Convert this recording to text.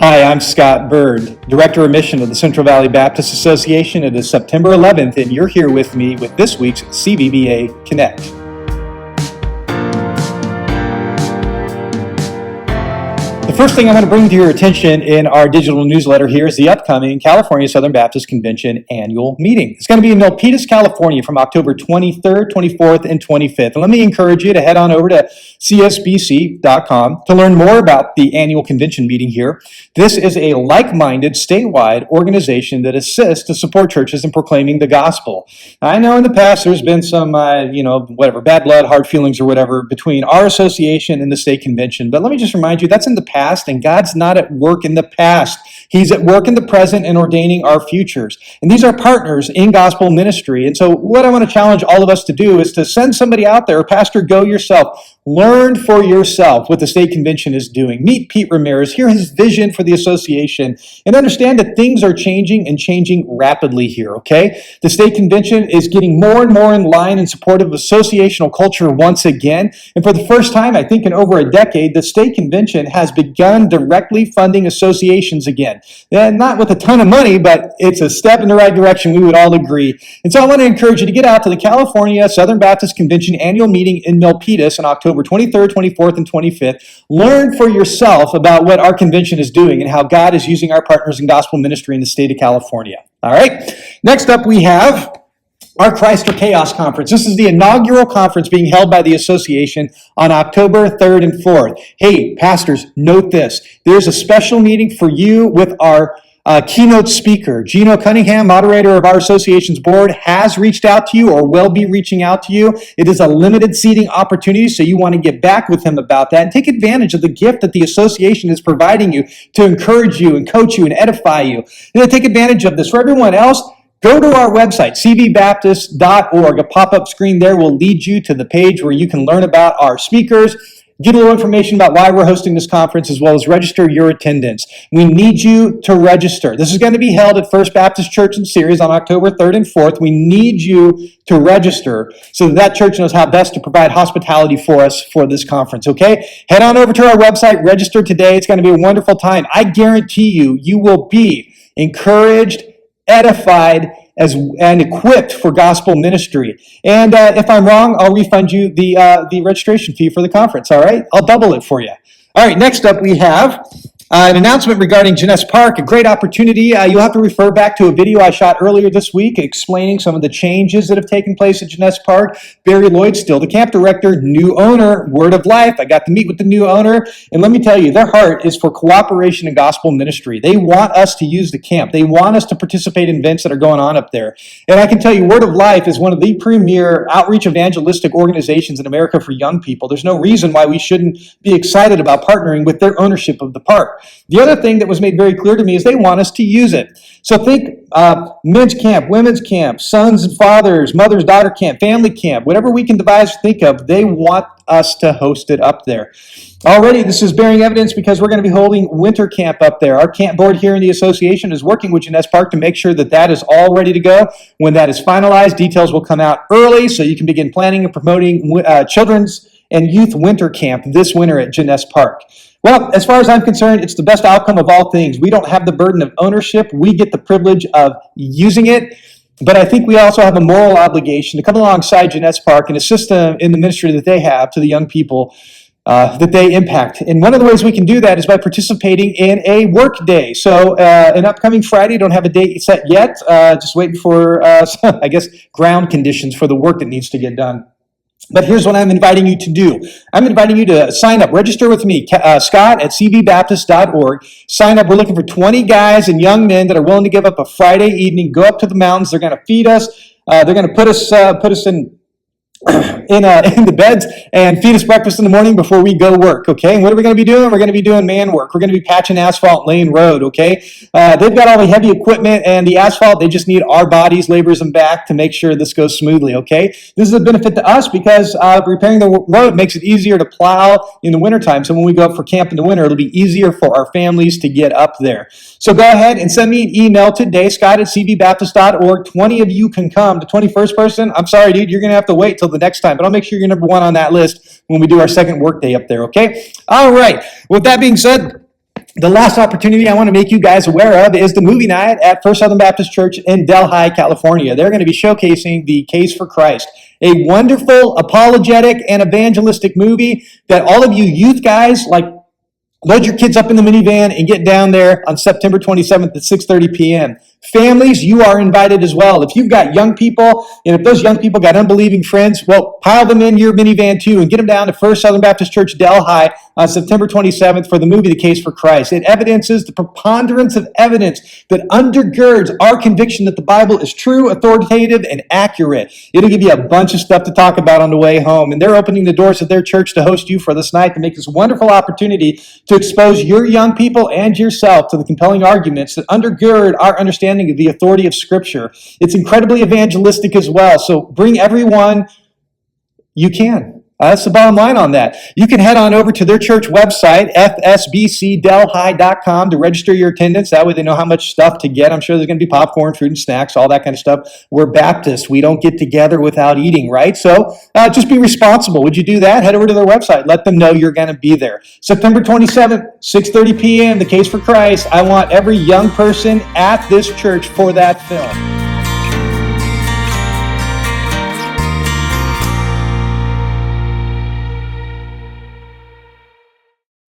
Hi, I'm Scott Bird, Director of Mission of the Central Valley Baptist Association. It is September 11th, and you're here with me with this week's CVBA Connect. The first thing I want to bring to your attention in our digital newsletter here is the upcoming California Southern Baptist Convention Annual Meeting. It's going to be in Milpitas, California from October 23rd, 24th, and 25th. And let me encourage you to head on over to CSBC.com to learn more about the annual convention meeting here. This is a like-minded statewide organization that assists to support churches in proclaiming the gospel. I know in the past there's been some, bad blood, hard feelings or whatever between our association and the state convention. But let me just remind you, that's in the past. And God's not at work in the past. He's at work in the present and ordaining our futures. And these are partners in gospel ministry. And so what I want to challenge all of us to do is to send somebody out there, Pastor, go yourself. Learn for yourself what the state convention is doing. Meet Pete Ramirez, hear his vision for the association, and understand that things are changing and changing rapidly here, okay? The state convention is getting more and more in line in support of associational culture once again. And for the first time, I think in over a decade, the state convention has begun directly funding associations again. And not with a ton of money, but it's a step in the right direction, we would all agree. And so I want to encourage you to get out to the California Southern Baptist Convention Annual Meeting in Milpitas on October 23rd, 24th, and 25th. Learn for yourself about what our convention is doing and how God is using our partners in gospel ministry in the state of California. All right. Next up, we have our Christ or Chaos Conference. This is the inaugural conference being held by the association on October 3rd and 4th. Hey, pastors, note this. There's a special meeting for you with our keynote speaker. Gino Cunningham, moderator of our association's board, has reached out to you or will be reaching out to you. It is a limited seating opportunity, so you want to get back with him about that and take advantage of the gift that the association is providing you to encourage you and coach you and edify you. And take advantage of this. For everyone else, go to our website, cvbaptist.org. A pop-up screen there will lead you to the page where you can learn about our speakers, get a little information about why we're hosting this conference, as well as register your attendance. We need you to register. This is going to be held at First Baptist Church in Ceres on October 3rd and 4th. We need you to register so that church knows how best to provide hospitality for us for this conference, okay? Head on over to our website, register today. It's going to be a wonderful time. I guarantee you will be encouraged, edified, and equipped for gospel ministry. And if I'm wrong, I'll refund you the registration fee for the conference, all right? I'll double it for you. All right, next up we have an announcement regarding Jenness Park, a great opportunity. You'll have to refer back to a video I shot earlier this week explaining some of the changes that have taken place at Jenness Park. Barry Lloyd, still the camp director, new owner, Word of Life. I got to meet with the new owner, and let me tell you, their heart is for cooperation in gospel ministry. They want us to use the camp. They want us to participate in events that are going on up there. And I can tell you, Word of Life is one of the premier outreach evangelistic organizations in America for young people. There's no reason why we shouldn't be excited about partnering with their ownership of the park. The other thing that was made very clear to me is they want us to use it. So think men's camp, women's camp, sons and fathers, mother's daughter camp, family camp, whatever we can devise or think of, they want us to host it up there. Already, this is bearing evidence because we're going to be holding winter camp up there. Our camp board here in the association is working with Jenness Park to make sure that that is all ready to go. When that is finalized, details will come out early so you can begin planning and promoting children's and youth winter camp this winter at Jenness Park. Well, as far as I'm concerned, it's the best outcome of all things. We don't have the burden of ownership. We get the privilege of using it. But I think we also have a moral obligation to come alongside Jenness Park and assist them in the ministry that they have to the young people that they impact. And one of the ways we can do that is by participating in a work day. So an upcoming Friday, don't have a date set yet. Just waiting for, I guess, ground conditions for the work that needs to get done. But here's what I'm inviting you to do. I'm inviting you to sign up. Register with me, Scott at cvbaptist.org. Sign up. We're looking for 20 guys and young men that are willing to give up a Friday evening, go up to the mountains. They're going to feed us. They're going to put us in the beds and feed us breakfast in the morning before we go work, okay? And what are we going to be doing? We're going to be doing man work. We're going to be patching asphalt, laying road, okay? They've got all the heavy equipment and the asphalt. They just need our bodies, laborers, and back to make sure this goes smoothly, okay? This is a benefit to us because repairing the road makes it easier to plow in the wintertime. So when we go up for camp in the winter, it'll be easier for our families to get up there. So go ahead and send me an email today, Scott at cvbaptist.org. 20 of you can come. The 21st person, I'm sorry, dude, you're going to have to wait till the next time, but I'll make sure you're number one on that list when we do our second work day up there, okay? All right. With that being said, The last opportunity I want to make you guys aware of is the movie night at First Southern Baptist Church in Delhi, California. They're going to be showcasing The Case for Christ, a wonderful apologetic and evangelistic movie that all of you youth guys, like, load your kids up in the minivan and get down there on September 27th at 6:30 p.m. Families, you are invited as well. If you've got young people, and if those young people got unbelieving friends, well, pile them in your minivan too and get them down to First Southern Baptist Church Delhi on September 27th for the movie The Case for Christ. It evidences the preponderance of evidence that undergirds our conviction that the Bible is true, authoritative, and accurate. It'll give you a bunch of stuff to talk about on the way home. And they're opening the doors of their church to host you for this night to make this wonderful opportunity to expose your young people and yourself to the compelling arguments that undergird our understanding of the authority of Scripture. It's incredibly evangelistic as well, so bring everyone you can. That's the bottom line on that. You can head on over to their church website, FSBCDelhi.com, to register your attendance. That way they know how much stuff to get. I'm sure there's going to be popcorn, fruit, and snacks, all that kind of stuff. We're Baptists. We don't get together without eating, right? So just be responsible. Would you do that? Head over to their website. Let them know you're going to be there. September 27th, 6:30 p.m., The Case for Christ. I want every young person at this church for that film.